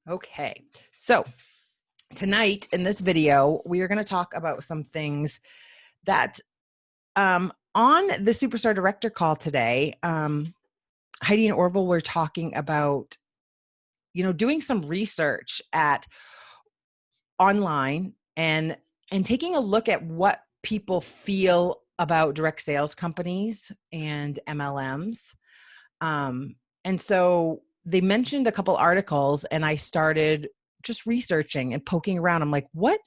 Okay, so tonight in this video, we are going to talk about some things that on the Superstar Director call today, Heidi and Orville were talking about, doing some research at online and taking a look at what people feel about direct sales companies and MLMs. And so they mentioned a couple articles, and I started just researching and poking around. I'm like, what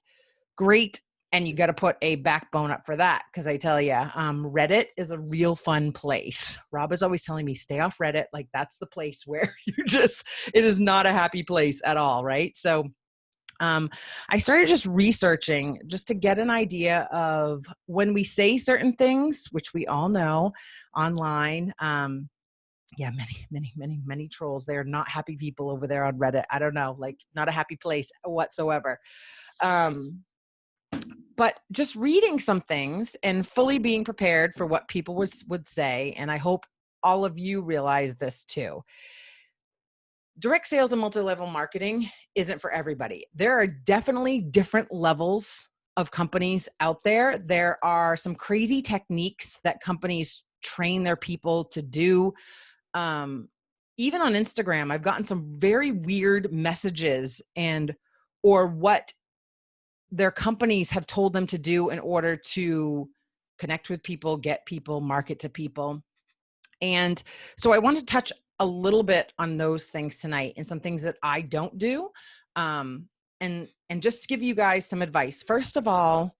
great. And you got to put a backbone up for that. Cause I tell you, Reddit is a real fun place. Rob is always telling me, stay off Reddit. Like that's the place where it is not a happy place at all. Right. So I started just researching just to get an idea of when we say certain things, which we all know online. Yeah, many trolls. They are not happy people over there on Reddit. I don't know, like not a happy place whatsoever. But just reading some things and fully being prepared for what people would say. And I hope all of you realize this too. Direct sales and multi-level marketing isn't for everybody. There are definitely different levels of companies out there. There are some crazy techniques that companies train their people to do. Even on Instagram, I've gotten some very weird messages or what their companies have told them to do in order to connect with people, get people, market to people. And so I want to touch a little bit on those things tonight and some things that I don't do. And just give you guys some advice. First of all,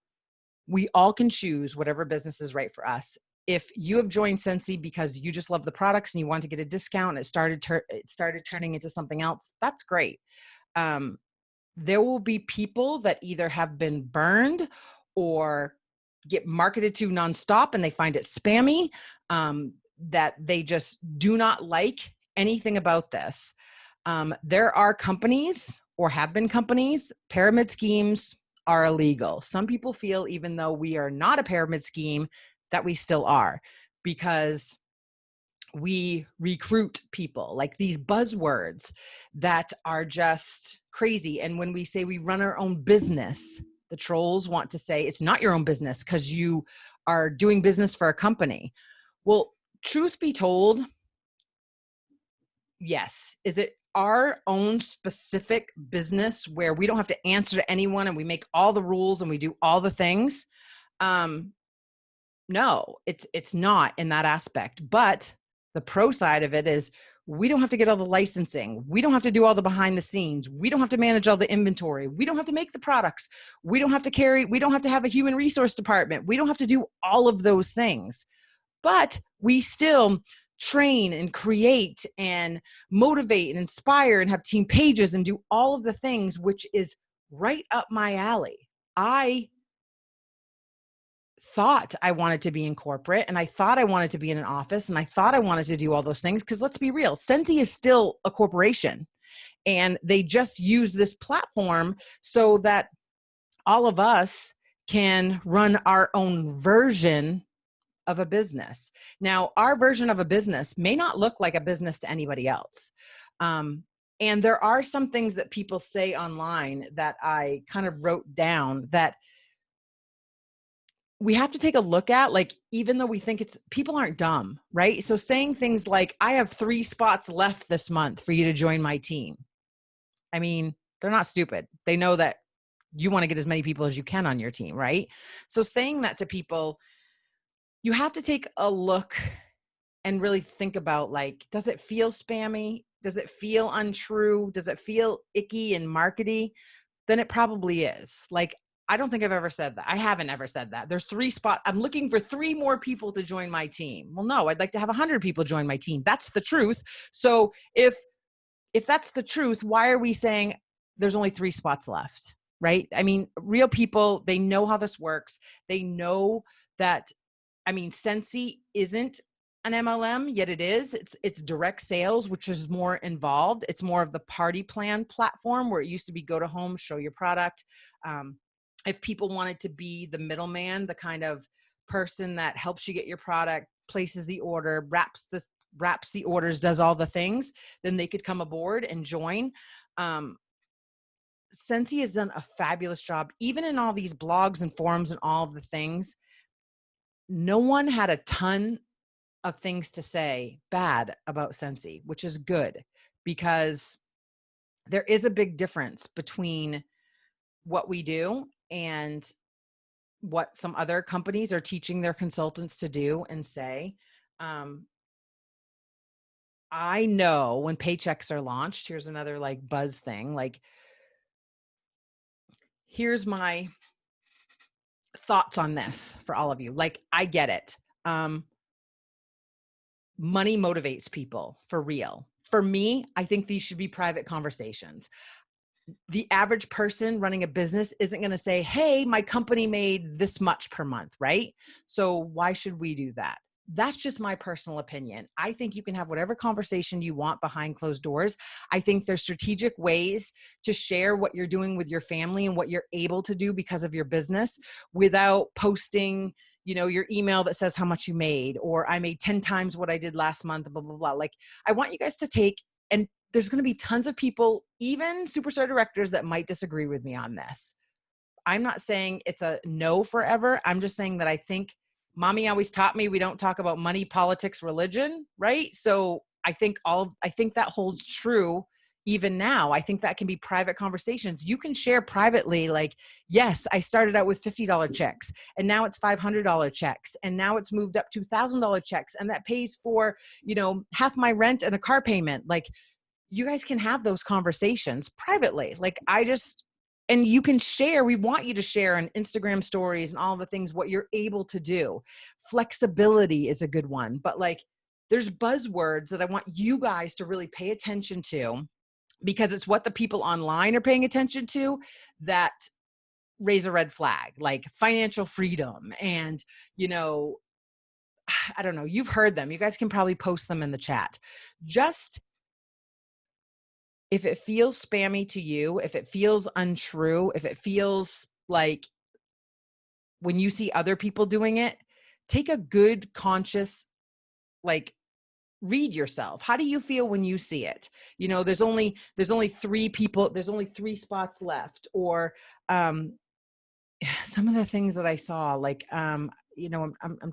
we all can choose whatever business is right for us. If you have joined Scentsy because you just love the products and you want to get a discount and it started turning into something else, that's great. There will be people that either have been burned or get marketed to nonstop and they find it spammy, that they just do not like anything about this. There are companies or have been companies, pyramid schemes are illegal. Some people feel even though we are not a pyramid scheme, that we still are, because we recruit people, like these buzzwords that are just crazy. And when we say we run our own business, the trolls want to say it's not your own business because you are doing business for a company. Well, truth be told, yes. Is it our own specific business where we don't have to answer to anyone and we make all the rules and we do all the things? No, it's not in that aspect. But the pro side of it is we don't have to get all the licensing. We don't have to do all the behind the scenes. We don't have to manage all the inventory. We don't have to make the products. We don't have to have a human resource department. We don't have to do all of those things. But we still train and create and motivate and inspire and have team pages and do all of the things, which is right up my alley. I thought I wanted to be in corporate, and I thought I wanted to be in an office, and I thought I wanted to do all those things, because let's be real, Scentsy is still a corporation, and they just use this platform so that all of us can run our own version of a business. Now, our version of a business may not look like a business to anybody else. And there are some things that people say online that I kind of wrote down that we have to take a look at, like, even though we think people aren't dumb, right? So saying things like, I have 3 spots left this month for you to join my team. I mean, they're not stupid. They know that you want to get as many people as you can on your team, right? So saying that to people, you have to take a look and really think about, like, does it feel spammy? Does it feel untrue? Does it feel icky and markety? Then it probably is. Like, I don't think I've ever said that. I haven't ever said that. There's 3 spots. I'm looking for 3 more people to join my team. Well, no, I'd like to have 100 people join my team. That's the truth. So if that's the truth, why are we saying there's only 3 spots left, right? I mean, real people, they know how this works. They know that, I mean, Scentsy isn't an MLM, yet it is. It's direct sales, which is more involved. It's more of the party plan platform, where it used to be go to home, show your product. If people wanted to be the middleman, the kind of person that helps you get your product, places the order, wraps the orders, does all the things, then they could come aboard and join. Scentsy has done a fabulous job, even in all these blogs and forums and all of the things. No one had a ton of things to say bad about Scentsy, which is good, because there is a big difference between what we do and what some other companies are teaching their consultants to do and say. I know when paychecks are launched, here's another like buzz thing. Like, here's my thoughts on this for all of you. Like, I get it. Money motivates people for real. For me, I think these should be private conversations. The average person running a business isn't going to say, hey, my company made this much per month, right? So why should we do that? That's just my personal opinion. I think you can have whatever conversation you want behind closed doors. I think there's strategic ways to share what you're doing with your family and what you're able to do because of your business without posting, your email that says how much you made, or I made 10 times what I did last month, blah, blah, blah. Like, I want you guys to take, and there's going to be tons of people, even superstar directors, that might disagree with me on this. I'm not saying it's a no forever. I'm just saying that I think mommy always taught me we don't talk about money, politics, religion, right? So I think that holds true even now. I think that can be private conversations. You can share privately, like, yes, I started out with $50 checks and now it's $500 checks. And now it's moved up to $1,000 checks. And that pays for, half my rent and a car payment. Like, you guys can have those conversations privately. Like, and you can share, we want you to share on Instagram stories and all the things, what you're able to do. Flexibility is a good one, but like, there's buzzwords that I want you guys to really pay attention to, because it's what the people online are paying attention to that raise a red flag, like financial freedom. And, I don't know, you've heard them. You guys can probably post them in the chat. Just, if it feels spammy to you, if it feels untrue, if it feels like when you see other people doing it, take a good conscious, like, read yourself. How do you feel when you see it? There's only 3 people, there's only 3 spots left, or some of the things that I saw, like, I'm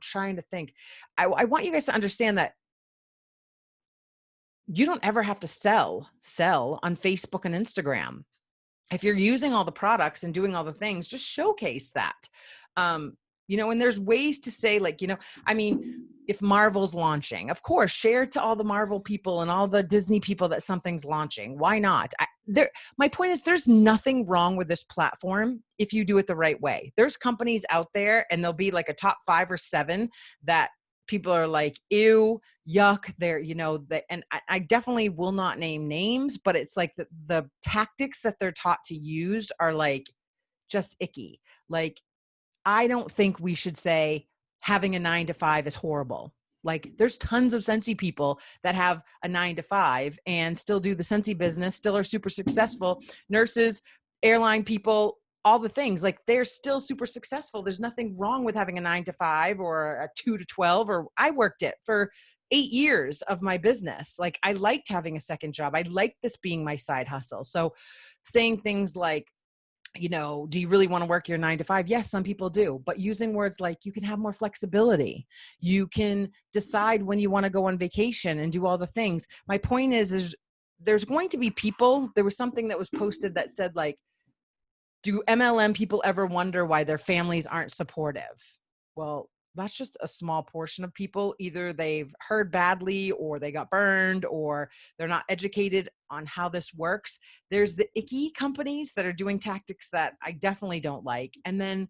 trying to think. I want you guys to understand that you don't ever have to sell on Facebook and Instagram. If you're using all the products and doing all the things, just showcase that. And there's ways to say, like, if Marvel's launching, of course, share to all the Marvel people and all the Disney people that something's launching. Why not? My point is, there's nothing wrong with this platform if you do it the right way. There's companies out there, and there'll be like a top 5 or 7 that people are like, ew, yuck. And I definitely will not name names, but it's like the tactics that they're taught to use are like just icky. Like, I don't think we should say having a 9 to 5 is horrible. Like, there's tons of Scentsy people that have a 9 to 5 and still do the Scentsy business, still are super successful. Nurses, airline people, all the things, like, they're still super successful. There's nothing wrong with having a 9 to 5 or a 2 to 12, or I worked it for 8 years of my business. Like, I liked having a second job. I liked this being my side hustle. So saying things like, do you really want to work your 9 to 5? Yes, some people do, but using words like, you can have more flexibility. You can decide when you want to go on vacation and do all the things. My point is there's going to be people, there was something that was posted that said, like, do MLM people ever wonder why their families aren't supportive? Well, that's just a small portion of people. Either they've heard badly, or they got burned, or they're not educated on how this works. There's the icky companies that are doing tactics that I definitely don't like. And then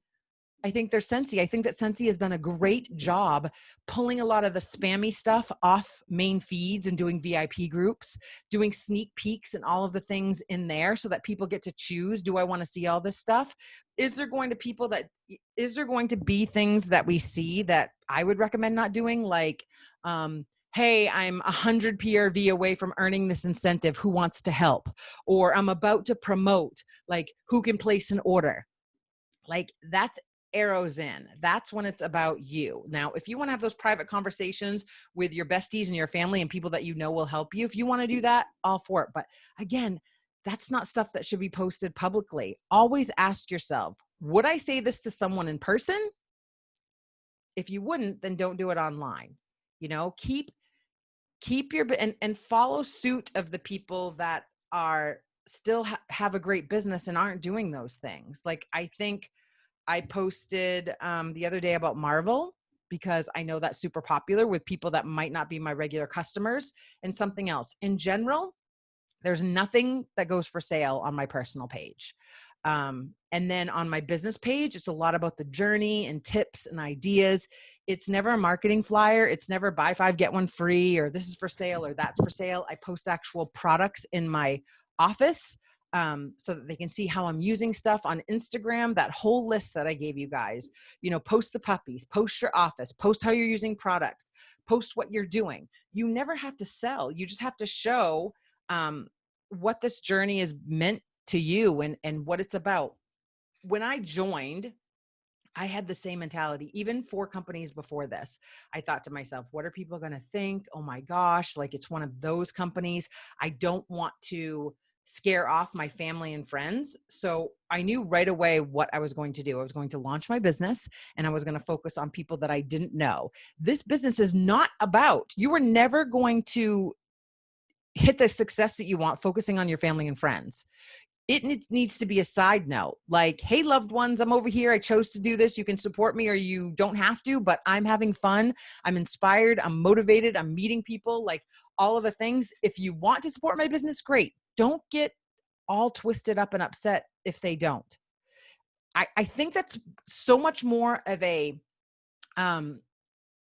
I think there's Scentsy. I think that Scentsy has done a great job pulling a lot of the spammy stuff off main feeds and doing VIP groups, doing sneak peeks and all of the things in there so that people get to choose, do I want to see all this stuff? Is there going to be things that we see that I would recommend not doing? Like, hey, I'm 100 PRV away from earning this incentive. Who wants to help? Or I'm about to promote, like, who can place an order? Like, that's arrows in. That's when it's about you. Now, if you want to have those private conversations with your besties and your family and people that will help you, if you want to do that, all for it. But again, that's not stuff that should be posted publicly. Always ask yourself, would I say this to someone in person? If you wouldn't, then don't do it online. You know, keep your, and follow suit of the people that are still have a great business and aren't doing those things. Like, I think I posted the other day about Marvel, because I know that's super popular with people that might not be my regular customers, and something else. In general, there's nothing that goes for sale on my personal page. And then on my business page, it's a lot about the journey and tips and ideas. It's never a marketing flyer. It's never buy 5, get 1 free, or this is for sale, or that's for sale. I post actual products in my office, so that they can see how I'm using stuff. On Instagram, that whole list that I gave you guys, you know, post the puppies, post your office, post how you're using products, post what you're doing. You never have to sell. You just have to show what this journey is meant to you, and what it's about. When I joined, I had the same mentality. Even 4 companies before this, I thought to myself, what are people going to think? Oh my gosh, like, it's one of those companies. I don't want to scare off my family and friends. So I knew right away what I was going to do. I was going to launch my business, and I was going to focus on people that I didn't know. This business is not about, you are never going to hit the success that you want focusing on your family and friends. It needs to be a side note, like, hey, loved ones, I'm over here. I chose to do this. You can support me or you don't have to, but I'm having fun. I'm inspired. I'm motivated. I'm meeting people, like, all of the things. If you want to support my business, great. Don't get all twisted up and upset if they don't. I think that's so much more of a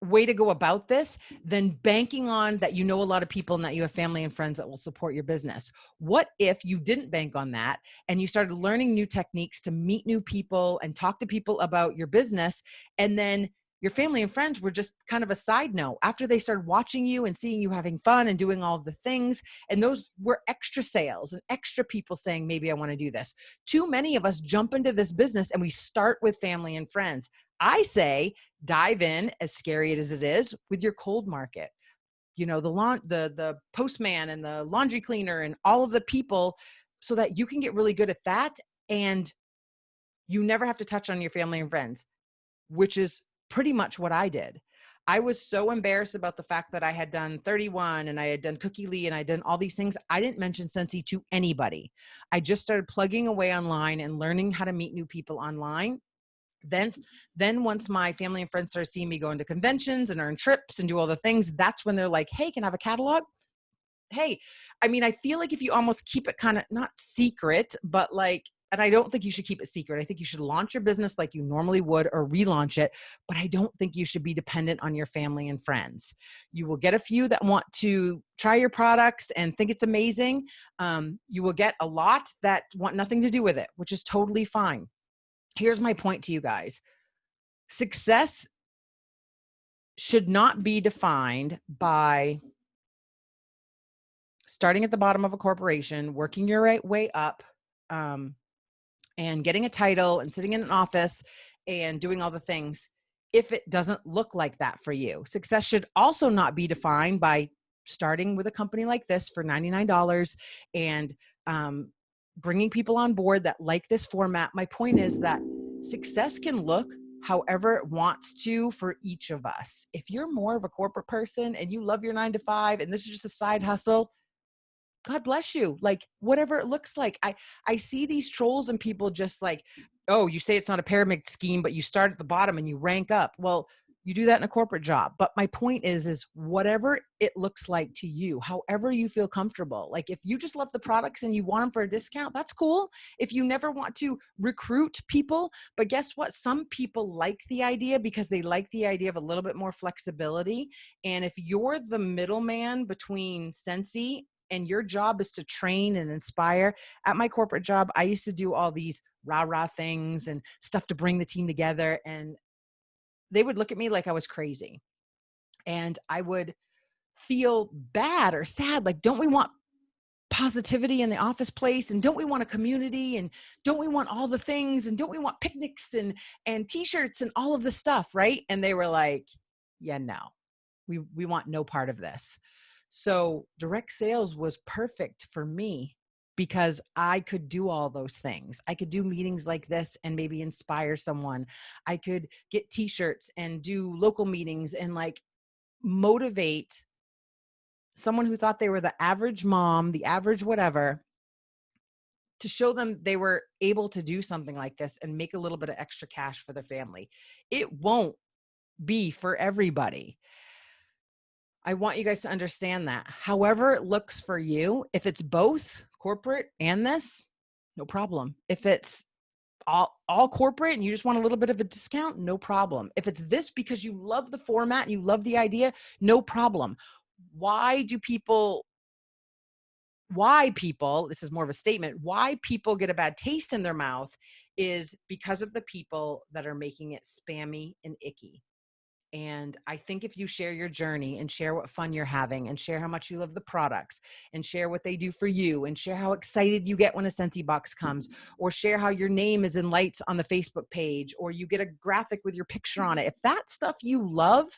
way to go about this than banking on that you know a lot of people and that you have family and friends that will support your business. What if you didn't bank on that and you started learning new techniques to meet new people and talk to people about your business, and then your family and friends were just kind of a side note after they started watching you and seeing you having fun and doing all of the things, and those were extra sales and extra people saying, maybe I want to do this. Too many of us jump into this business and we start with family and friends. I say dive in, as scary as it is, with your cold market. You know, the postman and the laundry cleaner and all of the people, so that you can get really good at that, and you never have to touch on your family and friends, which is pretty much what I did. I was so embarrassed about the fact that I had done 31 and I had done Cookie Lee and I had done all these things. I didn't mention Scentsy to anybody. I just started plugging away online and learning how to meet new people online. Then once my family and friends started seeing me go into conventions and earn trips and do all the things, that's when they're like, hey, can I have a catalog? Hey, I mean, I feel like if you almost keep it kind of not secret, but like, and I don't think you should keep it secret. I think you should launch your business like you normally would, or relaunch it. But I don't think you should be dependent on your family and friends. You will get a few that want to try your products and think it's amazing. You will get a lot that want nothing to do with it, which is totally fine. Here's my point to you guys. Success should not be defined by starting at the bottom of a corporation, working your way up, and getting a title and sitting in an office and doing all the things, if it doesn't look like that for you. Success should also not be defined by starting with a company like this for $99 and bringing people on board that like this format. My point is that success can look however it wants to for each of us. If you're more of a corporate person and you love your 9 to 5 and this is just a side hustle, God bless you. Like, whatever it looks like. I see these trolls and people just like, oh, you say it's not a pyramid scheme, but you start at the bottom and you rank up. Well, you do that in a corporate job. But my point is whatever it looks like to you, however you feel comfortable. Like, if you just love the products and you want them for a discount, that's cool. If you never want to recruit people, but guess what? Some people like the idea because they like the idea of a little bit more flexibility. And if you're the middleman between Scentsy and your job is to train and inspire. At my corporate job, I used to do all these rah-rah things and stuff to bring the team together. And they would look at me like I was crazy. And I would feel bad or sad. Like, don't we want positivity in the office place? And don't we want a community? And don't we want all the things? And don't we want picnics and t-shirts and all of the stuff, right? And they were like, yeah, no, we want no part of this. So direct sales was perfect for me because I could do all those things. I could do meetings like this and maybe inspire someone. I could get t-shirts and do local meetings and like motivate someone who thought they were the average mom, the average whatever, to show them they were able to do something like this and make a little bit of extra cash for their family. It won't be for everybody. I want you guys to understand that. However it looks for you, if it's both corporate and this, no problem. If it's all corporate and you just want a little bit of a discount, no problem. If it's this because you love the format and you love the idea, no problem. Why people, this is more of a statement, why people get a bad taste in their mouth is because of the people that are making it spammy and icky. And I think if you share your journey and share what fun you're having and share how much you love the products and share what they do for you and share how excited you get when a Scentsy box comes, or share how your name is in lights on the Facebook page, or you get a graphic with your picture on it. If that stuff you love,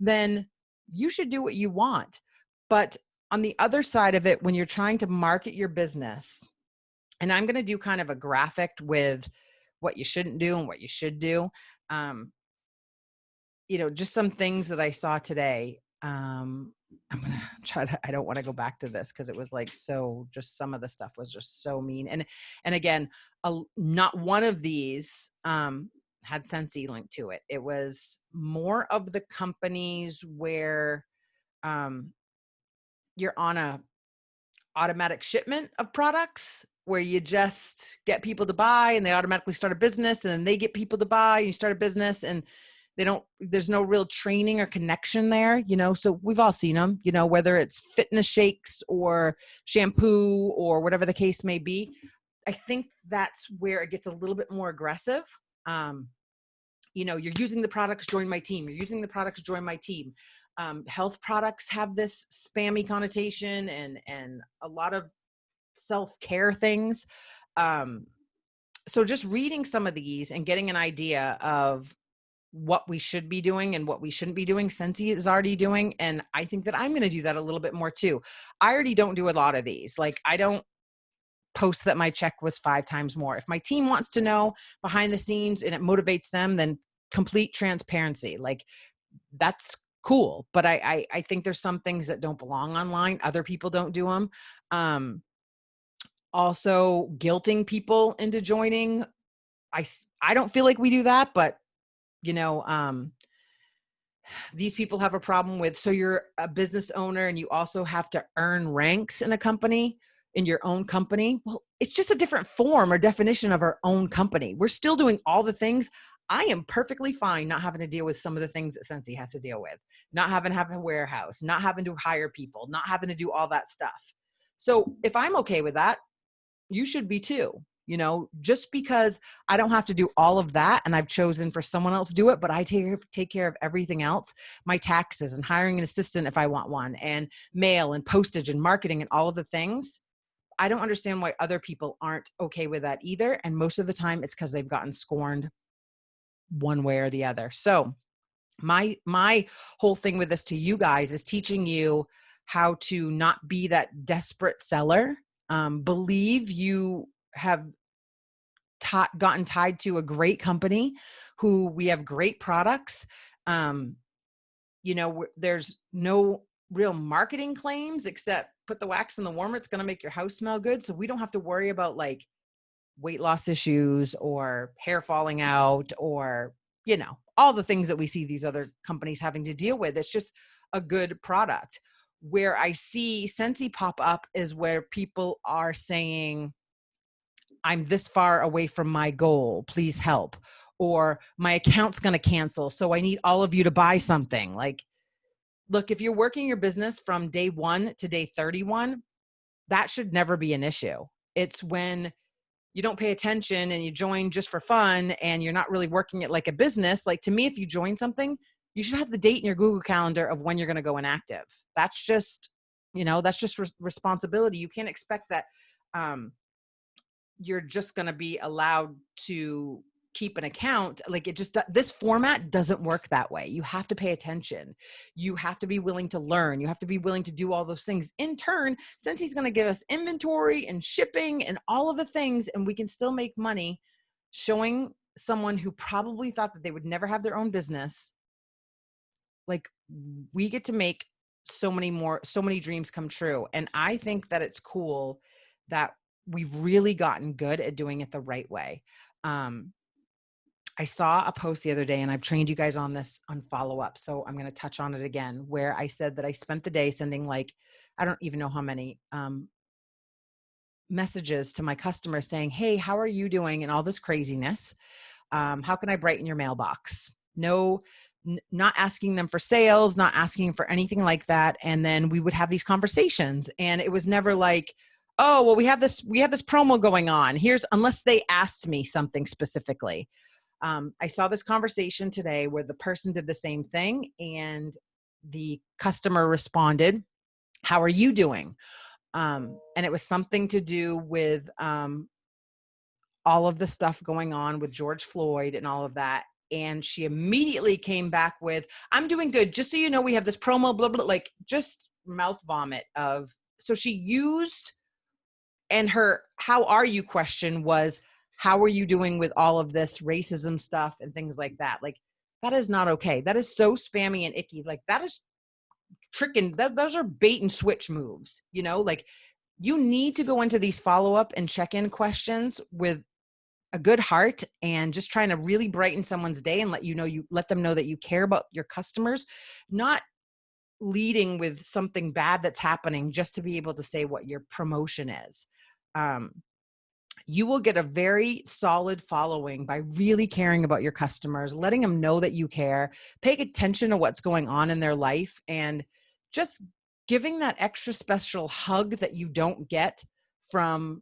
then you should do what you want. But on the other side of it, when you're trying to market your business, and I'm going to do kind of a graphic with what you shouldn't do and what you should do. Just some things that I saw today. I'm going to try to, I don't want to go back to this because it was like, just some of the stuff was just so mean. And again, not one of these had Scentsy linked to it. It was more of the companies where you're on a automatic shipment of products where you just get people to buy and they automatically start a business, and then they get people to buy and you start a business, and there's no real training or connection there, so we've all seen them, whether it's fitness shakes or shampoo or whatever the case may be. I think that's where it gets a little bit more aggressive. You're using the products, join my team. You're using the products, join my team. Health products have this spammy connotation and a lot of self-care things. So just reading some of these and getting an idea of what we should be doing and what we shouldn't be doing, Scentsy is already doing. And I think that I'm going to do that a little bit more too. I already don't do a lot of these. Like, I don't post that my check was 5 times more. If my team wants to know behind the scenes and it motivates them, then complete transparency. Like, that's cool. But I think there's some things that don't belong online. Other people don't do them. Also guilting people into joining. I don't feel like we do that, but these people have a problem with, so you're a business owner and you also have to earn ranks in a company, in your own company. Well, it's just a different form or definition of our own company. We're still doing all the things. I am perfectly fine not having to deal with some of the things that Scentsy has to deal with, not having to have a warehouse, not having to hire people, not having to do all that stuff. So if I'm okay with that, you should be too. Just because I don't have to do all of that and I've chosen for someone else to do it, but I take care of everything else, my taxes and hiring an assistant if I want one, and mail and postage and marketing and all of the things. I don't understand why other people aren't okay with that either. And most of the time it's because they've gotten scorned one way or the other. So my whole thing with this to you guys is teaching you how to not be that desperate seller. Believe you have gotten tied to a great company who we have great products. There's no real marketing claims except put the wax in the warmer. It's going to make your house smell good. So we don't have to worry about like weight loss issues or hair falling out or, all the things that we see these other companies having to deal with. It's just a good product. Where I see Scentsy pop up is where people are saying, I'm this far away from my goal, please help. Or my account's going to cancel, so I need all of you to buy something. Like, look, if you're working your business from day 1 to day 31, that should never be an issue. It's when you don't pay attention and you join just for fun and you're not really working it like a business. Like, to me, if you join something, you should have the date in your Google Calendar of when you're going to go inactive. That's just, responsibility. You can't expect that you're just going to be allowed to keep an account. Like it just, this format doesn't work that way. You have to pay attention. You have to be willing to learn. You have to be willing to do all those things. In turn, Scentsy's going to give us inventory and shipping and all of the things, and we can still make money showing someone who probably thought that they would never have their own business. Like we get to make so many dreams come true. And I think that it's cool that we've really gotten good at doing it the right way. I saw a post the other day, and I've trained you guys on this on follow-up, so I'm going to touch on it again, where I said that I spent the day sending like, I don't even know how many messages to my customers saying, hey, how are you doing? And all this craziness. How can I brighten your mailbox? No, not asking them for sales, not asking for anything like that. And then we would have these conversations, and it was never like, oh, well, we have this promo going on. Unless they asked me something specifically. I saw this conversation today where the person did the same thing, and the customer responded, how are you doing? And it was something to do with all of the stuff going on with George Floyd and all of that. And she immediately came back with, I'm doing good. Just so you know, we have this promo, blah, blah, like just mouth vomit of, so she used, and her, how are you question was, how are you doing with all of this racism stuff and things like that? Like, that is not okay. That is so spammy and icky. Like that is tricking. Those are bait and switch moves, you know, like you need to go into these follow-up and check-in questions with a good heart and just trying to really brighten someone's day and let them know that you care about your customers, not leading with something bad that's happening just to be able to say what your promotion is. You will get a very solid following by really caring about your customers, letting them know that you care, paying attention to what's going on in their life, and just giving that extra special hug that you don't get from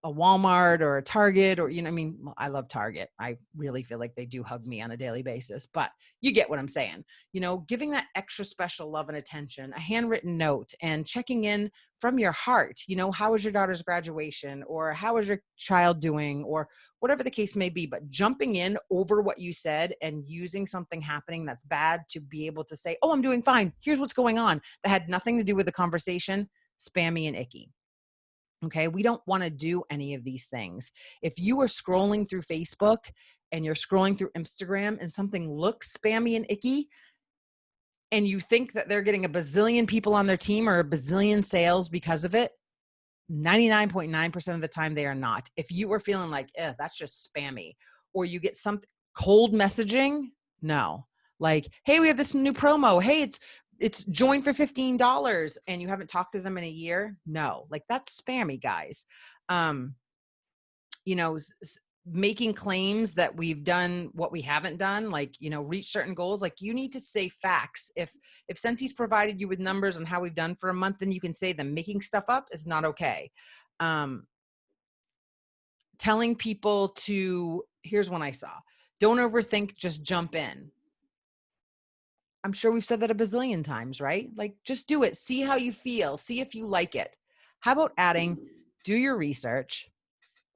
a Walmart or a Target, or, you know, I mean, I love Target. I really feel like they do hug me on a daily basis, but you get what I'm saying. You know, giving that extra special love and attention, a handwritten note, and checking in from your heart. You know, how was your daughter's graduation, or how is your child doing, or whatever the case may be, but jumping in over what you said and using something happening that's bad to be able to say, oh, I'm doing fine. Here's what's going on. That had nothing to do with the conversation. Spammy and icky. Okay, we don't want to do any of these things. If you are scrolling through Facebook and you're scrolling through Instagram and something looks spammy and icky, and you think that they're getting a bazillion people on their team or a bazillion sales because of it, 99.9% of the time they are not. If you were feeling like, that's just spammy, or you get some cold messaging, no. Like, hey, we have this new promo. Hey, it's join for $15, and you haven't talked to them in a year. No, like that's spammy, guys. You know, making claims that we've done what we haven't done, like, you know, reach certain goals. Like you need to say facts. If Scentsy's provided you with numbers on how we've done for a month, then you can say them. Making stuff up is not okay. Telling people to, here's one I saw. Don't overthink, just jump in. I'm sure we've said that a bazillion times, right? Like, just do it. See how you feel. See if you like it. How about adding, do your research.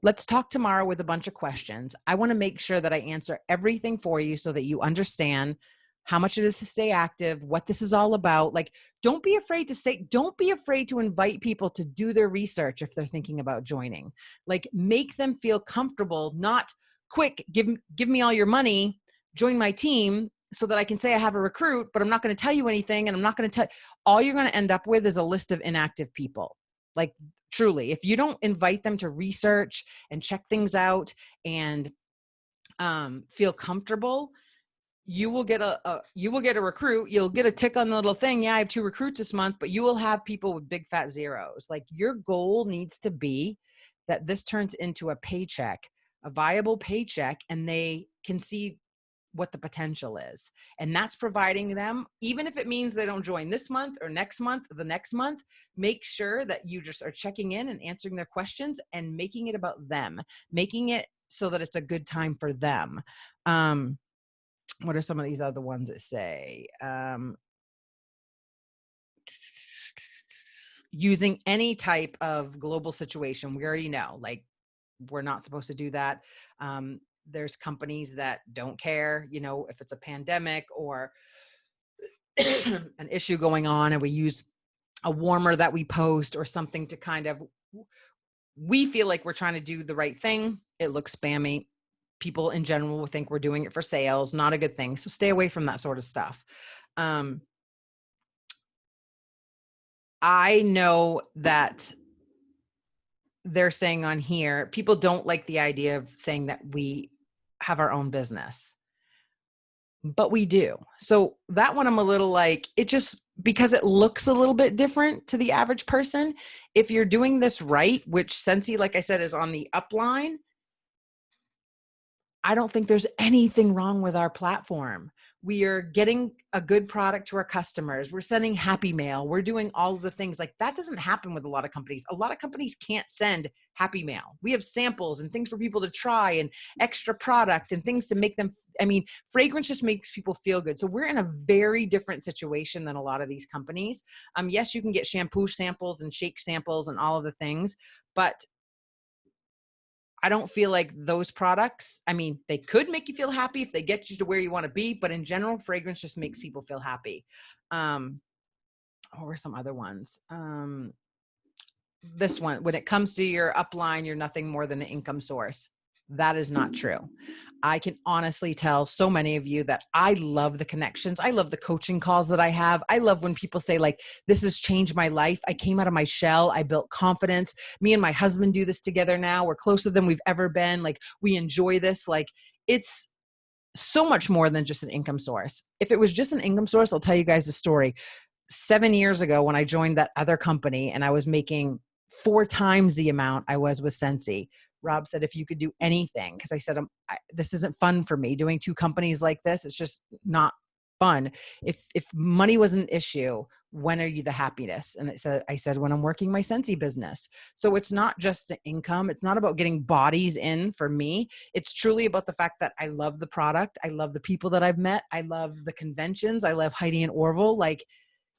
Let's talk tomorrow with a bunch of questions. I want to make sure that I answer everything for you so that you understand how much it is to stay active, what this is all about. Like, don't be afraid to invite people to do their research if they're thinking about joining. Like, make them feel comfortable, not quick, give me all your money, join my team, so that I can say I have a recruit, but I'm not going to tell you anything. And I'm not going to tell, all you're going to end up with is a list of inactive people. Like truly, if you don't invite them to research and check things out and feel comfortable, you will get a recruit. You'll get a tick on the little thing. Yeah, I have 2 recruits this month, but you will have people with big fat zeros. Like your goal needs to be that this turns into a paycheck, a viable paycheck, and they can see what the potential is. And that's providing them, even if it means they don't join this month or next month or the next month, make sure that you just are checking in and answering their questions and making it about them, making it so that it's a good time for them. What are some of these other ones that say, using any type of global situation? We already know, like, we're not supposed to do that. There's companies that don't care, you know, if it's a pandemic or an issue going on, and we use a warmer that we post or something to kind of, we feel like we're trying to do the right thing. It looks spammy. People in general will think we're doing it for sales, not a good thing. So stay away from that sort of stuff. I know that they're saying on here, people don't like the idea of saying that we have our own business, but we do. So that one, I'm a little like, it just, because it looks a little bit different to the average person. If you're doing this right, which Scentsy, like I said, is on the upline, I don't think there's anything wrong with our platform. We are getting a good product to our customers. We're sending happy mail. We're doing all of the things like that. Doesn't happen with a lot of companies. A lot of companies can't send happy mail. We have samples and things for people to try and extra product and things to make them, I mean, fragrance just makes people feel good. So we're in a very different situation than a lot of these companies. Yes, you can get shampoo samples and shake samples and all of the things, but I don't feel like those products, I mean, they could make you feel happy if they get you to where you want to be, but in general, fragrance just makes people feel happy. What were some other ones? This one, when it comes to your upline, you're nothing more than an income source. That is not true. I can honestly tell so many of you that I love the connections. I love the coaching calls that I have. I love when people say like, this has changed my life. I came out of my shell. I built confidence. Me and my husband do this together now. We're closer than we've ever been. Like, we enjoy this. Like, it's so much more than just an income source. If it was just an income source, I'll tell you guys a story. 7 years ago when I joined that other company and I was making 4 times the amount I was with Scentsy, Rob said, if you could do anything, because I said, this isn't fun for me doing 2 companies like this. It's just not fun. If money was an issue, when are you the happiest? And I said, when I'm working my Scentsy business. So it's not just the income. It's not about getting bodies in for me. It's truly about the fact that I love the product. I love the people that I've met. I love the conventions. I love Heidi and Orville. Like,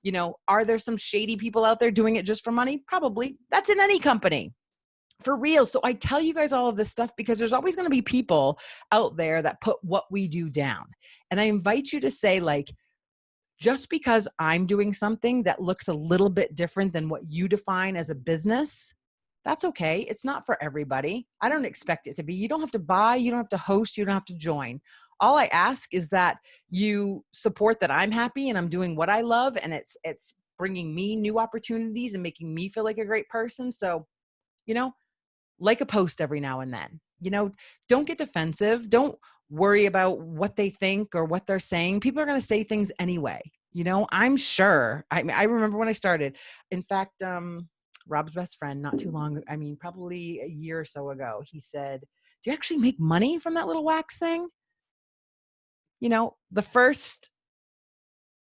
you know, are there some shady people out there doing it just for money? Probably. That's in any company. For real. So I tell you guys all of this stuff because there's always going to be people out there that put what we do down. And I invite you to say, like, just because I'm doing something that looks a little bit different than what you define as a business, that's okay. It's not for everybody. I don't expect it to be. You don't have to buy, you don't have to host, you don't have to join. All I ask is that you support that I'm happy and I'm doing what I love, and it's bringing me new opportunities and making me feel like a great person. So, you know, like a post every now and then, you know, don't get defensive. Don't worry about what they think or what they're saying. People are going to say things anyway. You know, I'm sure. I mean, I remember when I started, in fact, Rob's best friend, not too long, I mean, probably a year or so ago, he said, do you actually make money from that little wax thing? You know, the first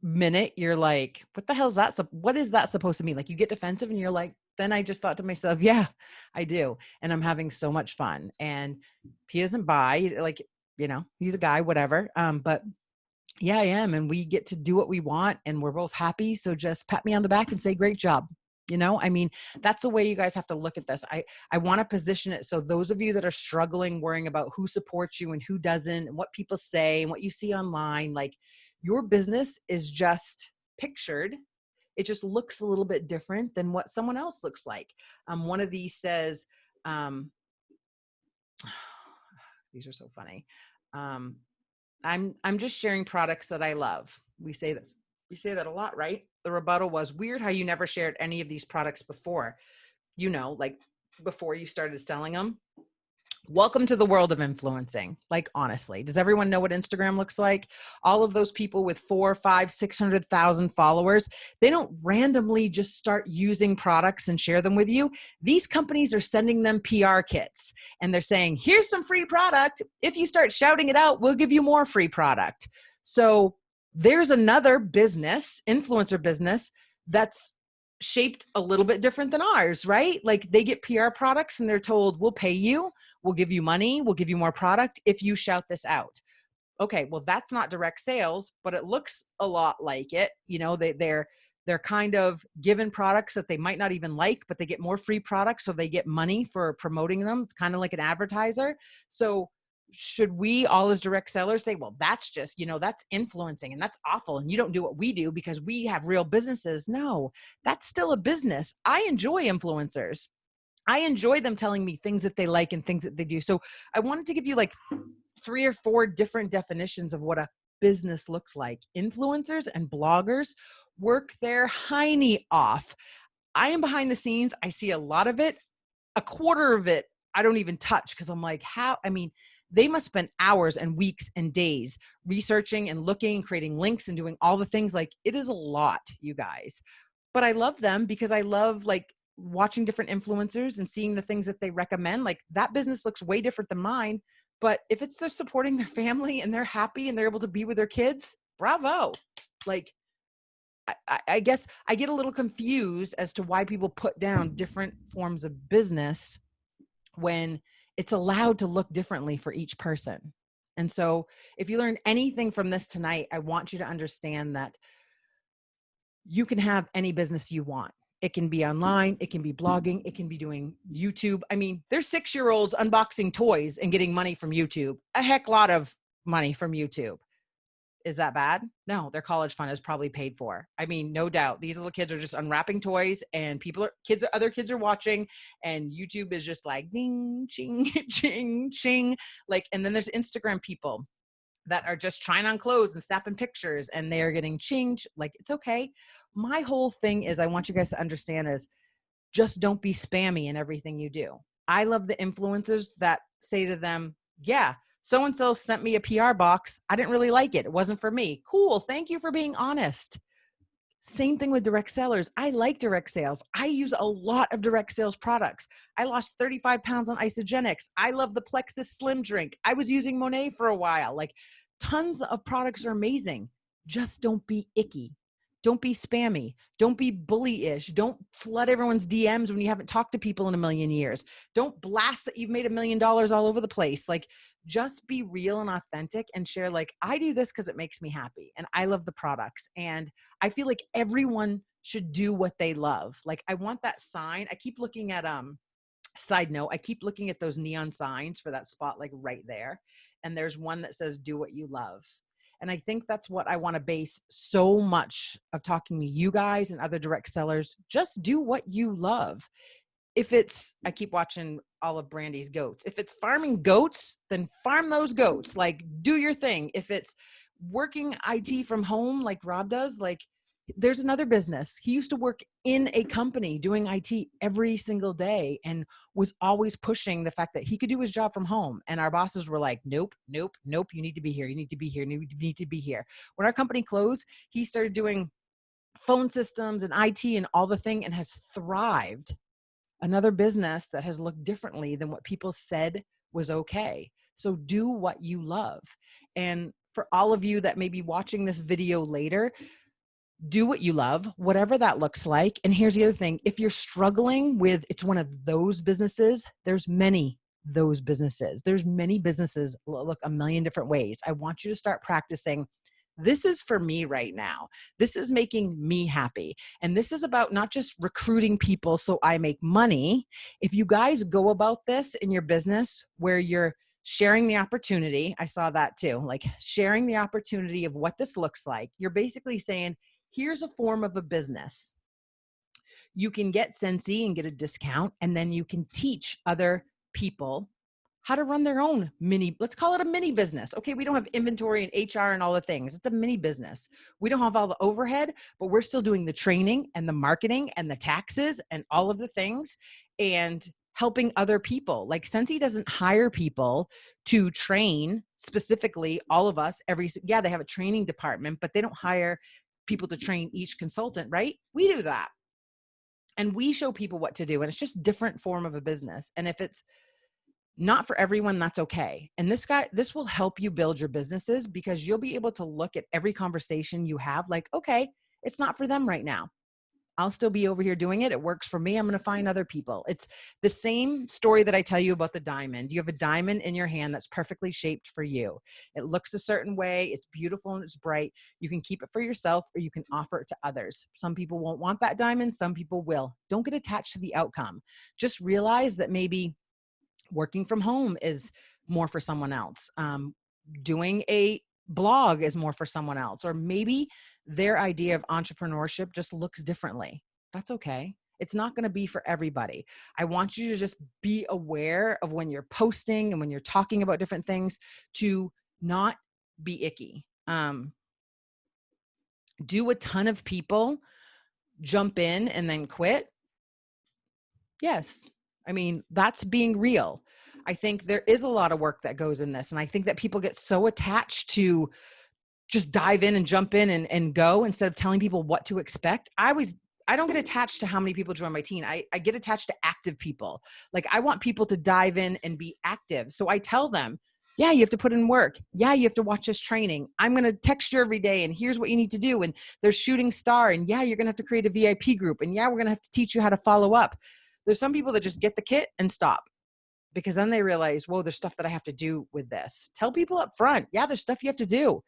minute you're like, what the hell is that? What is that supposed to mean? Like, you get defensive and you're like, then I just thought to myself, yeah, I do. And I'm having so much fun. And he doesn't buy, like, you know, he's a guy, whatever. But yeah, I am. And we get to do what we want and we're both happy. So just pat me on the back and say, great job. You know, I mean, that's the way you guys have to look at this. I want to position it so those of you that are struggling, worrying about who supports you and who doesn't, and what people say and what you see online, like, your business is just pictured. It just looks a little bit different than what someone else looks like. One of these says, these are so funny. I'm just sharing products that I love. We say that a lot, right? The rebuttal was, weird how you never shared any of these products before, you know, like before you started selling them. Welcome to the world of influencing. Like, honestly, does everyone know what Instagram looks like? All of those people with 4, 5, 600,000 followers, they don't randomly just start using products and share them with you. These companies are sending them PR kits and they're saying, here's some free product. If you start shouting it out, we'll give you more free product. So there's another business, influencer business, that's shaped a little bit different than ours, right? Like, they get PR products and they're told, we'll pay you, we'll give you money, we'll give you more product if you shout this out. Okay, well, that's not direct sales, but it looks a lot like it. You know, they're kind of given products that they might not even like, but they get more free products, so they get money for promoting them. It's kind of like an advertiser. So should we all as direct sellers say, well, that's just, that's influencing and that's awful. And you don't do what we do because we have real businesses. No, that's still a business. I enjoy influencers. I enjoy them telling me things that they like and things that they do. So I wanted to give you like 3 or 4 different definitions of what a business looks like. Influencers and bloggers work their hiney off. I am behind the scenes. I see a lot of it. A quarter of it, I don't even touch because I'm like, how? I mean, they must spend hours and weeks and days researching and looking, creating links and doing all the things. Like, it is a lot, you guys. But I love them because I love like watching different influencers and seeing the things that they recommend. Like, that business looks way different than mine. But if it's they're supporting their family and they're happy and they're able to be with their kids, bravo. Like, I guess I get a little confused as to why people put down different forms of business when it's allowed to look differently for each person. And so if you learned anything from this tonight, I want you to understand that you can have any business you want. It can be online, it can be blogging, it can be doing YouTube. I mean, there's 6-year-olds unboxing toys and getting money from YouTube, a heck lot of money from YouTube. Is that bad? No, their college fund is probably paid for. I mean, no doubt. These little kids are just unwrapping toys and other kids are watching, and YouTube is just like ding, ching, ching, ching. Like, and then there's Instagram people that are just trying on clothes and snapping pictures and they are getting chinged. Like, it's okay. My whole thing is I want you guys to understand is just don't be spammy in everything you do. I love the influencers that say to them, yeah, so-and-so sent me a PR box. I didn't really like it. It wasn't for me. Cool. Thank you for being honest. Same thing with direct sellers. I like direct sales. I use a lot of direct sales products. I lost 35 pounds on Isogenics. I love the Plexus Slim drink. I was using Monet for a while. Like, tons of products are amazing. Just don't be icky. Don't be spammy. Don't be bully-ish. Don't flood everyone's DMs when you haven't talked to people in a million years. Don't blast that you've made $1 million all over the place. Like, just be real and authentic and share, like, I do this because it makes me happy and I love the products. And I feel like everyone should do what they love. Like, I want that sign. I keep looking at, side note, I keep looking at those neon signs for that spot, like right there. And there's one that says, do what you love. And I think that's what I want to base so much of talking to you guys and other direct sellers. Just do what you love. If it's, I keep watching all of Brandy's goats. If it's farming goats, then farm those goats. Like, do your thing. If it's working IT from home, like Rob does, like, there's another business. He used to work in a company doing IT every single day and was always pushing the fact that he could do his job from home. And our bosses were like, nope, nope, nope. You need to be here. You need to be here. You need to be here. When our company closed, he started doing phone systems and IT and all the thing and has thrived. Another business that has looked differently than what people said was okay. So do what you love. And for all of you that may be watching this video later, do what you love, whatever that looks like. And here's the other thing. If you're struggling with, it's one of those businesses, there's many those businesses. There's many businesses look a million different ways. I want you to start practicing. This is for me right now. This is making me happy. And this is about not just recruiting people so I make money. If you guys go about this in your business where you're sharing the opportunity, I saw that too, like sharing the opportunity of what this looks like. You're basically saying, here's a form of a business. You can get Scentsy and get a discount, and then you can teach other people how to run their own mini, let's call it a mini business. Okay, we don't have inventory and HR and all the things. It's a mini business. We don't have all the overhead, but we're still doing the training and the marketing and the taxes and all of the things and helping other people. Like, Scentsy doesn't hire people to train specifically all of us they have a training department, but they don't hire people to train each consultant, right? We do that. And we show people what to do. And it's just different form of a business. And if it's not for everyone, that's okay. And this will help you build your businesses because you'll be able to look at every conversation you have like, okay, it's not for them right now. I'll still be over here doing it. It works for me. I'm going to find other people. It's the same story that I tell you about the diamond. You have a diamond in your hand that's perfectly shaped for you. It looks a certain way. It's beautiful and it's bright. You can keep it for yourself or you can offer it to others. Some people won't want that diamond. Some people will. Don't get attached to the outcome. Just realize that maybe Working from home is more for someone else. Doing a blog is more for someone else, or maybe their idea of entrepreneurship just looks differently. That's okay. It's not going to be for everybody. I want you to just be aware of when you're posting and when you're talking about different things to not be icky. Do a ton of people jump in and then quit? Yes. I mean, that's being real. I think there is a lot of work that goes in this. And I think that people get so attached to just dive in and jump in and go instead of telling people what to expect. I don't get attached to how many people join my team. I get attached to active people. Like, I want people to dive in and be active. So I tell them, yeah, you have to put in work. Yeah, you have to watch this training. I'm going to text you every day and here's what you need to do. And there's shooting star. And yeah, you're going to have to create a VIP group. And yeah, we're going to have to teach you how to follow up. There's some people that just get the kit and stop, because then they realize, whoa, there's stuff that I have to do with this. Tell people up front, yeah, there's stuff you have to do.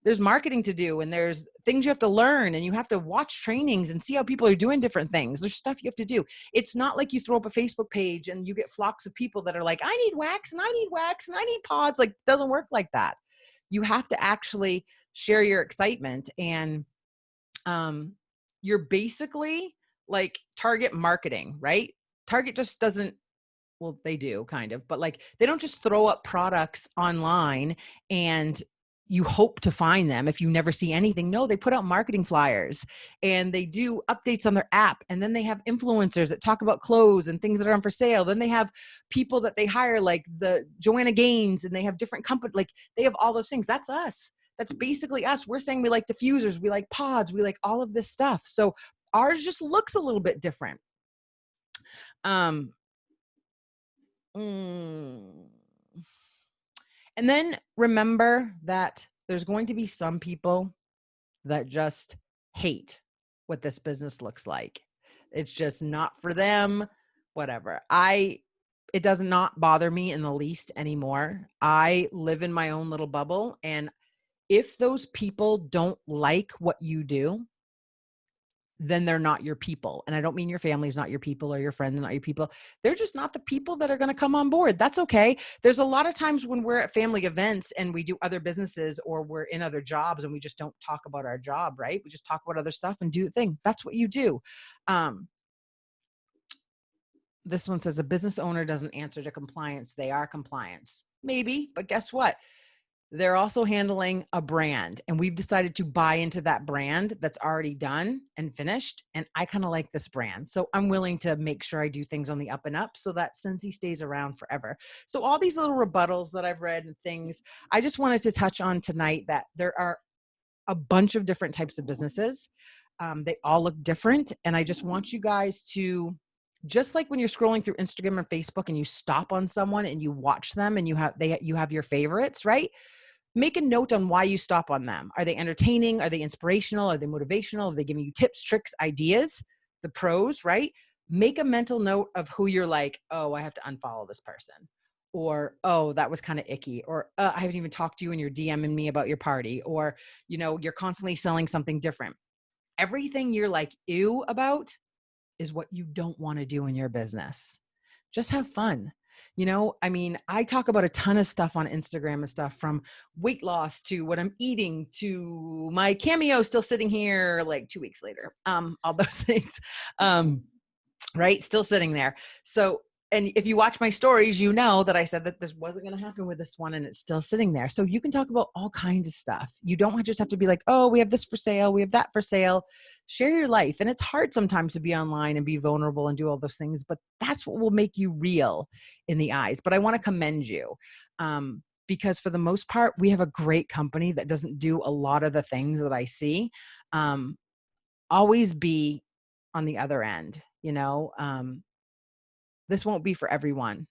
There's marketing to do, and there's things you have to learn, and you have to watch trainings and see how people are doing different things. There's stuff you have to do. It's not like you throw up a Facebook page and you get flocks of people that are like, I need wax and I need wax and I need pods. Like, it doesn't work like that. You have to actually share your excitement, and you're basically like Target marketing, right? Target just doesn't, well, they do kind of, but like, they don't just throw up products online and you hope to find them if you never see anything. No, they put out marketing flyers and they do updates on their app. And then they have influencers that talk about clothes and things that are on for sale. Then they have people that they hire, like the Joanna Gaines, and they have different companies. Like, they have all those things. That's us. That's basically us. We're saying we like diffusers, we like pods, we like all of this stuff. So ours just looks a little bit different. And then remember that there's going to be some people that just hate what this business looks like. It's just not for them, whatever. It does not bother me in the least anymore. I live in my own little bubble. And if those people don't like what you do, then they're not your people. And I don't mean your family's not your people or your friends not your people. They're just not the people that are going to come on board. That's okay. There's a lot of times when we're at family events and we do other businesses or we're in other jobs and we just don't talk about our job, right? We just talk about other stuff and do the thing. That's what you do. This one says a business owner doesn't answer to compliance. They are compliance. Maybe, but guess what? They're also handling a brand, and we've decided to buy into that brand that's already done and finished. And I kind of like this brand. So I'm willing to make sure I do things on the up and up so that Scentsy stays around forever. So all these little rebuttals that I've read and things, I just wanted to touch on tonight that there are a bunch of different types of businesses. They all look different. And I just want you guys to, just like when you're scrolling through Instagram or Facebook and you stop on someone and you watch them and you have your favorites, right? Make a note on why you stop on them. Are they entertaining? Are they inspirational? Are they motivational? Are they giving you tips, tricks, ideas? The pros, right? Make a mental note of who you're like, oh, I have to unfollow this person. Or, oh, that was kind of icky. Or, I haven't even talked to you and you're DMing me about your party. Or, you're constantly selling something different. Everything you're like, ew about is what you don't want to do in your business. Just have fun. I talk about a ton of stuff on Instagram and stuff, from weight loss to what I'm eating to my cameo still sitting here like 2 weeks later. All those things, right? Still sitting there. So, and if you watch my stories, you know that I said that this wasn't going to happen with this one and it's still sitting there. So you can talk about all kinds of stuff. You don't just have to be like, oh, we have this for sale. We have that for sale. Share your life. And it's hard sometimes to be online and be vulnerable and do all those things, but that's what will make you real in the eyes. But I want to commend you because for the most part, we have a great company that doesn't do a lot of the things that I see. Always be on the other end, this won't be for everyone,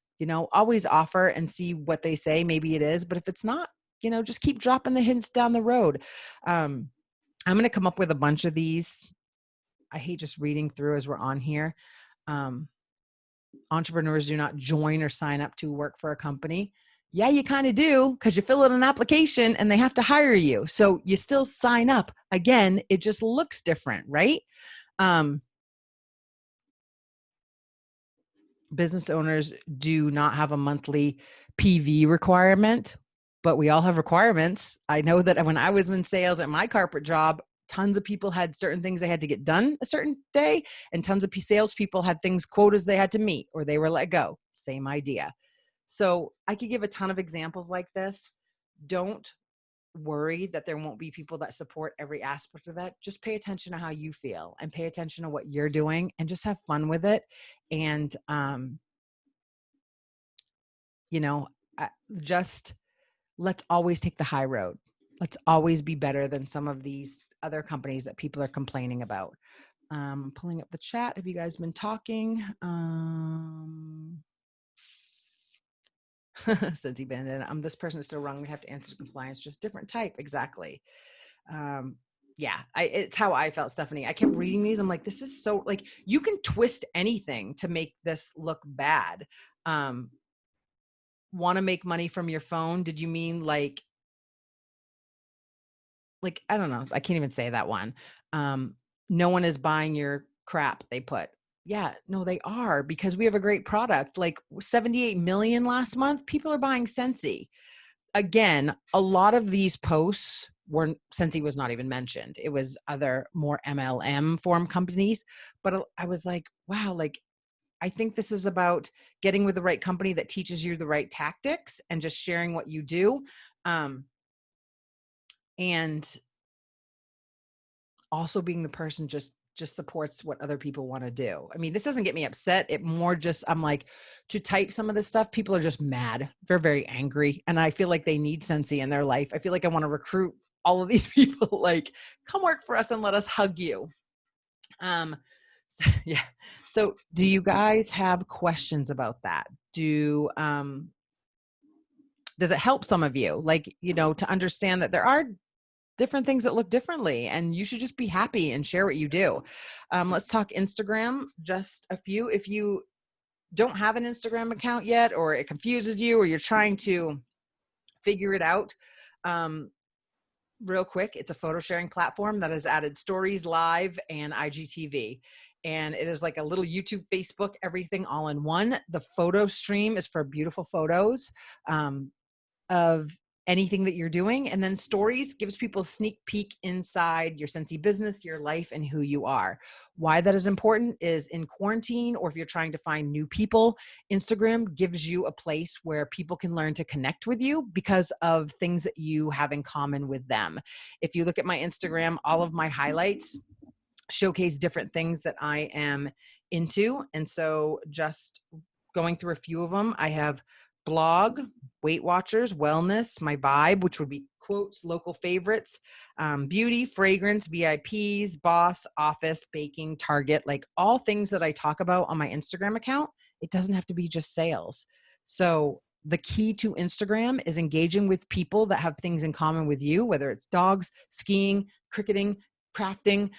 always offer and see what they say. Maybe it is, but if it's not, just keep dropping the hints down the road. I'm going to come up with a bunch of these. I hate just reading through as we're on here. Entrepreneurs do not join or sign up to work for a company. Yeah, you kind of do, because you fill out an application and they have to hire you. So you still sign up. Again, it just looks different, right? business owners do not have a monthly PV requirement, but we all have requirements. I know that when I was in sales at my corporate job, tons of people had certain things they had to get done a certain day, and tons of salespeople had things, quotas they had to meet, or they were let go. Same idea. So I could give a ton of examples like this. Don't worry that there won't be people that support every aspect of that. Just pay attention to how you feel and pay attention to what you're doing and just have fun with it. And, you know, just let's always take the high road. Let's always be better than some of these other companies that people are complaining about. Pulling up the chat. Have you guys been talking? Scentsy Bandit. This person is still wrong. We have to answer to compliance, just different type. Exactly. Yeah, it's how I felt, Stephanie. I kept reading these. I'm like, this is so, like, you can twist anything to make this look bad. Want to make money from your phone? Did you mean like, I don't know. I can't even say that one. No one is buying your crap, they put. Yeah, no, they are, because we have a great product. Like 78 million last month, people are buying Scentsy. Again, a lot of these posts weren't, Scentsy was not even mentioned. It was other more MLM form companies. But I was like, wow, like, I think this is about getting with the right company that teaches you the right tactics and just sharing what you do. And also being the person just supports what other people want to do. I mean, this doesn't get me upset. It more just, I'm like, to type some of this stuff, people are just mad. They're very angry. And I feel like they need Scentsy in their life. I feel like I want to recruit all of these people, like, come work for us and let us hug you. So, yeah. So do you guys have questions about that? Does it help some of you, like, to understand that there are different things that look differently, and you should just be happy and share what you do. Let's talk Instagram, just a few. If you don't have an Instagram account yet, or it confuses you, or you're trying to figure it out, real quick, it's a photo sharing platform that has added stories, live, and IGTV. And it is like a little YouTube, Facebook, everything all in one. The photo stream is for beautiful photos of anything that you're doing. And then stories gives people a sneak peek inside your Scentsy business, your life, and who you are. Why that is important is in quarantine, or if you're trying to find new people, Instagram gives you a place where people can learn to connect with you because of things that you have in common with them. If you look at my Instagram, all of my highlights showcase different things that I am into. And so just going through a few of them, I have blog, Weight Watchers, wellness, my vibe, which would be quotes, local favorites, beauty, fragrance, VIPs, boss, office, baking, Target, like all things that I talk about on my Instagram account. It doesn't have to be just sales. So the key to Instagram is engaging with people that have things in common with you, whether it's dogs, skiing, cricketing, crafting,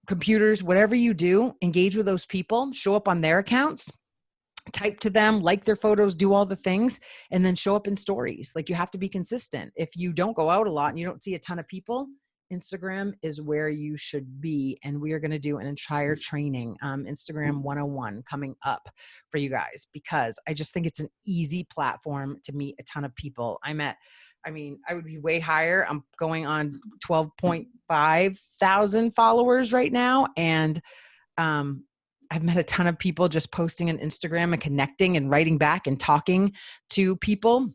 computers, whatever you do, engage with those people, show up on their accounts, type to them, like their photos, do all the things, and then show up in stories. Like, you have to be consistent. If you don't go out a lot and you don't see a ton of people, Instagram is where you should be. And we are going to do an entire training, Instagram 101, coming up for you guys, because I just think it's an easy platform to meet a ton of people. I would be way higher. I'm going on 12.5 thousand followers right now. And I've met a ton of people just posting on Instagram and connecting and writing back and talking to people.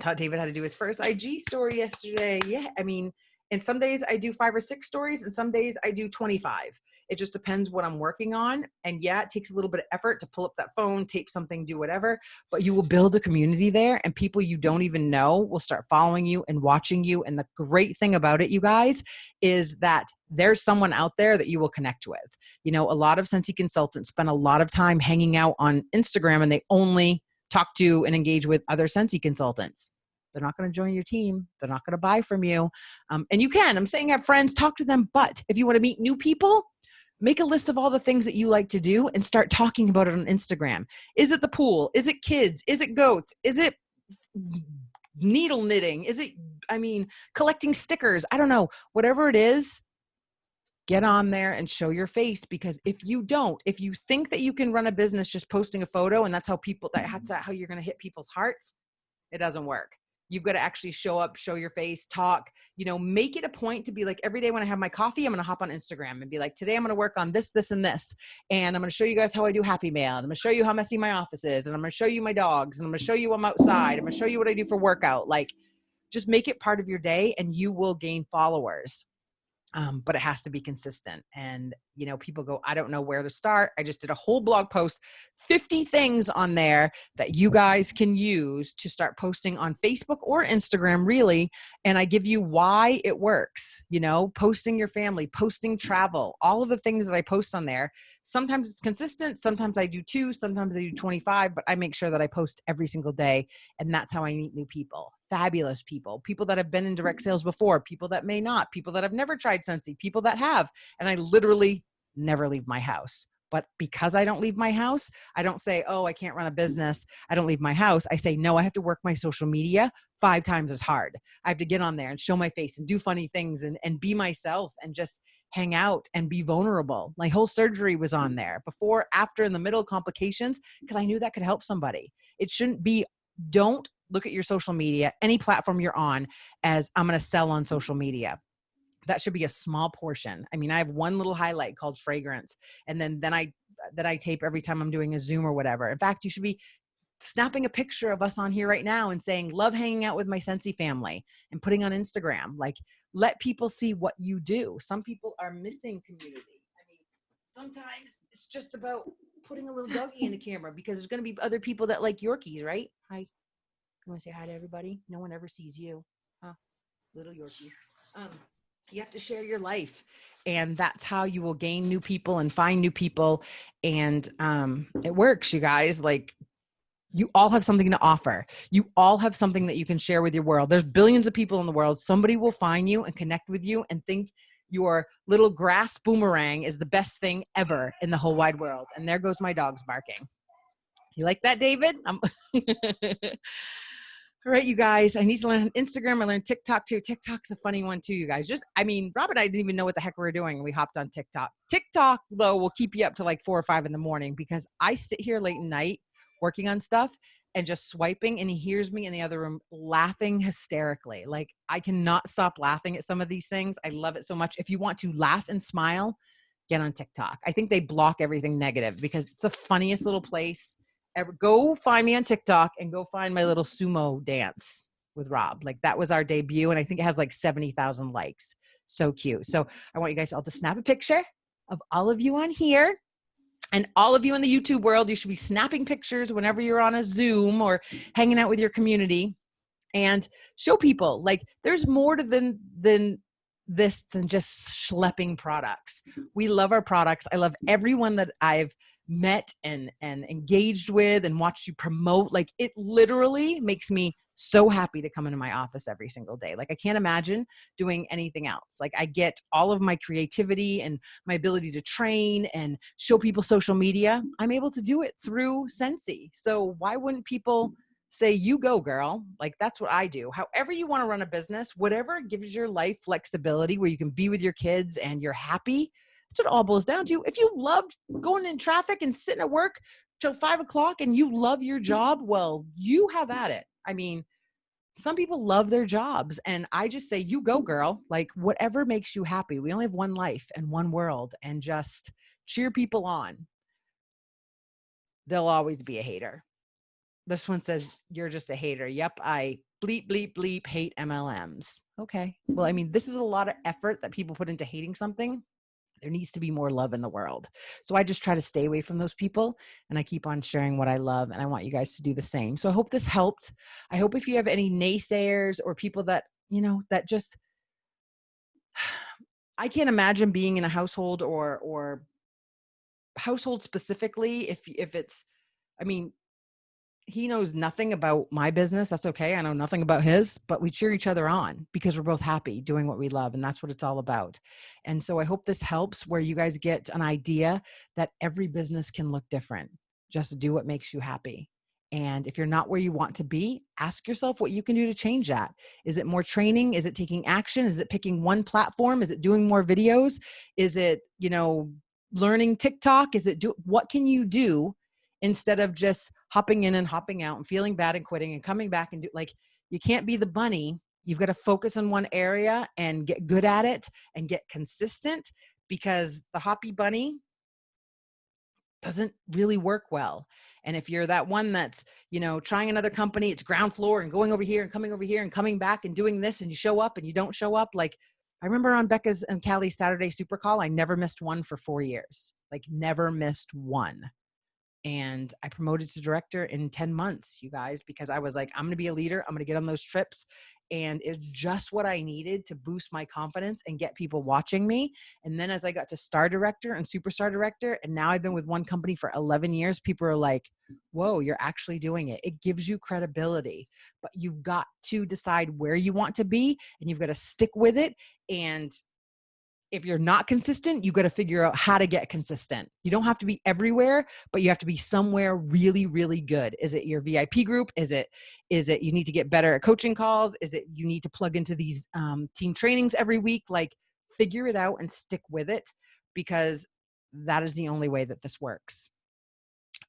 Taught David how to do his first IG story yesterday. Yeah. And some days I do 5 or 6 stories, and some days I do 25. It just depends what I'm working on. And yeah, it takes a little bit of effort to pull up that phone, tape something, do whatever, but you will build a community there, and people you don't even know will start following you and watching you. And the great thing about it, you guys, is that there's someone out there that you will connect with. A lot of Scentsy consultants spend a lot of time hanging out on Instagram, and they only talk to and engage with other Scentsy consultants. They're not going to join your team. They're not going to buy from you. And you can, I'm saying, have friends, talk to them. But if you want to meet new people, make a list of all the things that you like to do and start talking about it on Instagram. Is it the pool? Is it kids? Is it goats? Is it needle knitting? Is it, collecting stickers? I don't know. Whatever it is, Get on there and show your face, because if you think that you can run a business just posting a photo and that's how you're going to hit people's hearts, it doesn't work. You've got to actually show up, show your face, talk, make it a point to be like, every day when I have my coffee, I'm going to hop on Instagram and be like, today I'm going to work on this, this, and this. And I'm going to show you guys how I do happy mail. And I'm going to show you how messy my office is. And I'm going to show you my dogs. And I'm going to show you I'm outside. I'm going to show you what I do for workout. Like, just make it part of your day and you will gain followers. But it has to be consistent. And, people go, I don't know where to start. I just did a whole blog post, 50 things on there that you guys can use to start posting on Facebook or Instagram, really. And I give you why it works, posting your family, posting travel, all of the things that I post on there. Sometimes it's consistent. Sometimes I do 2, sometimes I do 25, but I make sure that I post every single day. And that's how I meet new people, fabulous people that have been in direct sales before, people that may not, people that have never tried Scentsy, people that have. And I literally never leave my house. But because I don't leave my house, I don't say, oh, I can't run a business, I don't leave my house. I say, no, I have to work my social media 5 times as hard. I have to get on there and show my face and do funny things and be myself and just hang out and be vulnerable. My whole surgery was on there, before, after, in the middle, complications, because I knew that could help somebody. It shouldn't be, don't look at your social media, any platform you're on, as I'm going to sell on social media. That should be a small portion. I mean, I have one little highlight called fragrance. And then I tape every time I'm doing a Zoom or whatever. In fact, you should be snapping a picture of us on here right now and saying, love hanging out with my Scentsy family, and putting on Instagram. Like, let people see what you do. Some people are missing community. I mean, sometimes it's just about putting a little doggy in the camera, because there's going to be other people that like Yorkies, right? Hi. You want to say hi to everybody? No one ever sees you. Huh? Little Yorkie. You have to share your life, and that's how you will gain new people and find new people. And it works, you guys. Like, you all have something to offer. You all have something that you can share with your world. There's billions of people in the world. Somebody will find you and connect with you and think your little grass boomerang is the best thing ever in the whole wide world. And there goes my dogs barking. You like that, David? All right, you guys, I need to learn Instagram. I learned TikTok too. TikTok's a funny one too, you guys. Rob and I didn't even know what the heck we were doing. We hopped on TikTok. TikTok, though, will keep you up to like 4 or 5 in the morning, because I sit here late at night working on stuff and just swiping, and he hears me in the other room laughing hysterically. Like, I cannot stop laughing at some of these things. I love it so much. If you want to laugh and smile, get on TikTok. I think they block everything negative, because it's the funniest little place ever. Go find me on TikTok and go find my little sumo dance with Rob. Like, that was our debut. And I think it has like 70,000 likes. So cute. So I want you guys all to snap a picture of all of you on here, and all of you in the YouTube world. You should be snapping pictures whenever you're on a Zoom or hanging out with your community, and show people, like, there's more to than just schlepping products. We love our products. I love everyone that I've met and engaged with and watched you promote. Like, it literally makes me so happy to come into my office every single day. Like, I can't imagine doing anything else. Like, I get all of my creativity and my ability to train and show people social media. I'm able to do it through Scentsy. So why wouldn't people say, you go, girl? Like, that's what I do. However you want to run a business, whatever gives your life flexibility, where you can be with your kids and you're happy. That's what it all boils down to. If you loved going in traffic and sitting at work till 5 o'clock and you love your job, well, you have at it. I mean, some people love their jobs, and I just say, you go, girl. Like, whatever makes you happy. We only have one life and one world, and just cheer people on. There'll always be a hater. This one says, you're just a hater. Yep, I bleep, bleep, bleep, hate MLMs. Okay. Well, I mean, this is a lot of effort that people put into hating something. There needs to be more love in the world. So I just try to stay away from those people, and I keep on sharing what I love, and I want you guys to do the same. So I hope this helped. I hope if you have any naysayers or people that, that just, I can't imagine being in a household or household specifically. If it's, I mean, he knows nothing about my business. That's okay. I know nothing about his, but we cheer each other on because we're both happy doing what we love. And that's what it's all about. And so I hope this helps, where you guys get an idea that every business can look different. Just do what makes you happy. And if you're not where you want to be, ask yourself what you can do to change that. Is it more training? Is it taking action? Is it picking one platform? Is it doing more videos? Is it, learning TikTok? What can you do instead of just hopping in and hopping out and feeling bad and quitting and coming back and you can't be the bunny. You've got to focus on one area and get good at it and get consistent, because the hoppy bunny doesn't really work well. And if you're that one that's, trying another company, it's ground floor and going over here and coming over here and coming back and doing this, and you show up and you don't show up. Like, I remember on Becca's and Callie's Saturday Super Call, I never missed one for 4 years, never missed one. And I promoted to director in 10 months, you guys, because I was like, I'm going to be a leader. I'm going to get on those trips. And it's just what I needed to boost my confidence and get people watching me. And then as I got to star director and superstar director, and now I've been with one company for 11 years, people are like, whoa, you're actually doing it. It gives you credibility, but you've got to decide where you want to be, and you've got to stick with it. And if you're not consistent, you got to figure out how to get consistent. You don't have to be everywhere, but you have to be somewhere really, really good. Is it your VIP group? Is it you need to get better at coaching calls? Is it you need to plug into these team trainings every week? Figure it out and stick with it, because that is the only way that this works.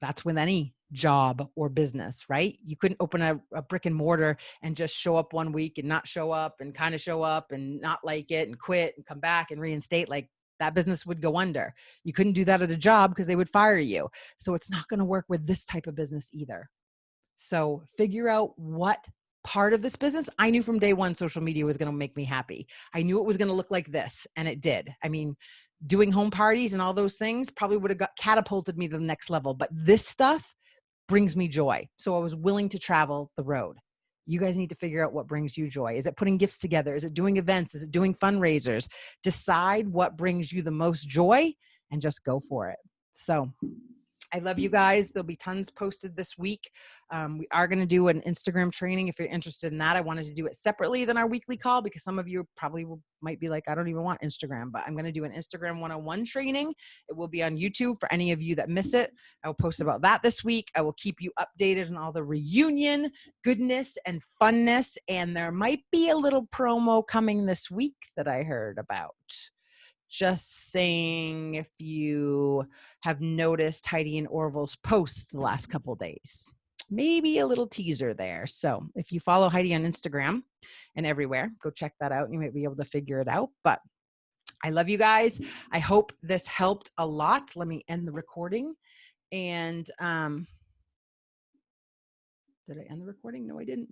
That's with any job or business, right? You couldn't open a brick and mortar and just show up one week and not show up and kind of show up and not like it and quit and come back and reinstate. That business would go under. You couldn't do that at a job because they would fire you. So it's not going to work with this type of business either. So figure out what part of this business. I knew from day one social media was going to make me happy. I knew it was going to look like this, and it did. I mean, doing home parties and all those things probably would have catapulted me to the next level. But this stuff brings me joy. So I was willing to travel the road. You guys need to figure out what brings you joy. Is it putting gifts together? Is it doing events? Is it doing fundraisers? Decide what brings you the most joy and just go for it. So I love you guys. There'll be tons posted this week. We are going to do an Instagram training. If you're interested in that, I wanted to do it separately than our weekly call, because some of you probably might be like, I don't even want Instagram, but I'm going to do an Instagram 101 training. It will be on YouTube for any of you that miss it. I will post about that this week. I will keep you updated on all the reunion goodness and funness. And there might be a little promo coming this week that I heard about. Just saying, if you have noticed Heidi and Orville's posts the last couple of days, maybe a little teaser there. So if you follow Heidi on Instagram and everywhere, go check that out and you might be able to figure it out. But I love you guys. I hope this helped a lot. Let me end the recording. And did I end the recording? No, I didn't.